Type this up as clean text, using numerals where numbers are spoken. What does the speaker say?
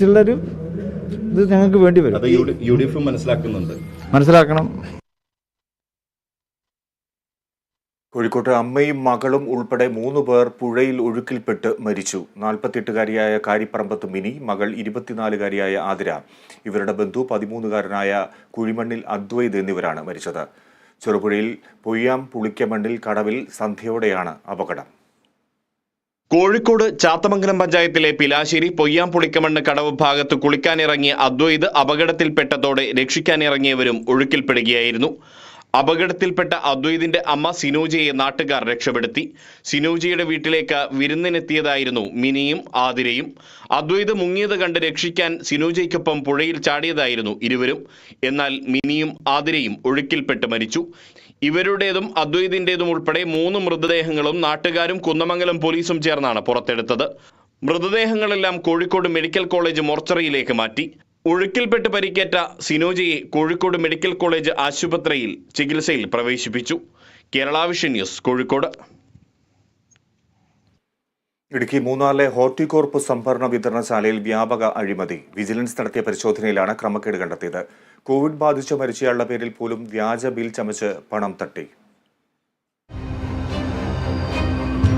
ഇത് ഞങ്ങൾക്ക് വേണ്ടി വരും. മനസ്സിലാക്കണം. കോഴിക്കോട്ട് അമ്മയും മകളും ഉൾപ്പെടെ 3 പേർ പുഴയിൽ ഒഴുക്കിൽപ്പെട്ട് മരിച്ചു. 48-കാരിയായ കാരിപ്പറമ്പത്ത് മിനി, മകൾ 24-കാരിയായ ആതിര, ഇവരുടെ ബന്ധു 13-കാരനായ കുഴിമണ്ണിൽ അദ്വൈത് എന്നിവരാണ് മരിച്ചത്. ചെറുപുഴയിൽ പൊയ്യാം പുളിക്കമണ്ണിൽ കടവിൽ സന്ധ്യയോടെയാണ് അപകടം. കോഴിക്കോട് ചാത്തമംഗലം പഞ്ചായത്തിലെ പിലാശ്ശേരി പൊയ്യാം പുളിക്കമണ്ണ് കടവ് ഭാഗത്ത് കുളിക്കാനിറങ്ങിയ അദ്വൈത് അപകടത്തിൽപ്പെട്ടതോടെ രക്ഷിക്കാനിറങ്ങിയവരും ഒഴുക്കിൽപ്പെടുകയായിരുന്നു. അപകടത്തിൽപ്പെട്ട അദ്വൈതിന്റെ അമ്മ സിനോജയെ നാട്ടുകാർ രക്ഷപ്പെടുത്തി. സിനോജയുടെ വീട്ടിലേക്ക് വിരുന്നിനെത്തിയതായിരുന്നു മിനിയും ആതിരയും. അദ്വൈത് മുങ്ങിയത് കണ്ട് രക്ഷിക്കാൻ സിനോജയ്ക്കൊപ്പം പുഴയിൽ ചാടിയതായിരുന്നു ഇരുവരും. എന്നാൽ മിനിയും ആതിരയും ഒഴുക്കിൽപ്പെട്ട് മരിച്ചു. ഇവരുടേതും അദ്വൈതിന്റേതും ഉൾപ്പെടെ 3 മൃതദേഹങ്ങളും നാട്ടുകാരും കുന്നമംഗലം പോലീസും ചേർന്നാണ് പുറത്തെടുത്തത്. മൃതദേഹങ്ങളെല്ലാം കോഴിക്കോട് മെഡിക്കൽ കോളേജ് മോർച്ചറിയിലേക്ക് മാറ്റി. ഒഴുക്കിൽപ്പെട്ട് പരിക്കേറ്റ സിനോജയെ കോഴിക്കോട് മെഡിക്കൽ കോളേജ് ആശുപത്രിയിൽ ചികിത്സയിൽ പ്രവേശിപ്പിച്ചു. Kerala vision news, Kozhikode. ഇടുക്കി മൂന്നാറിലെ ഹോർട്ടികോർപ്പ് സംഭരണ വിതരണശാലയിൽ വ്യാപക അഴിമതി. വിജിലൻസ് നടത്തിയ പരിശോധനയിലാണ് ക്രമക്കേട് കണ്ടെത്തിയത്. കോവിഡ് ബാധിച്ച് മരിച്ചയാളുടെ പേരിൽ പോലും വ്യാജ ബിൽ ചമച്ച് പണം തട്ടി.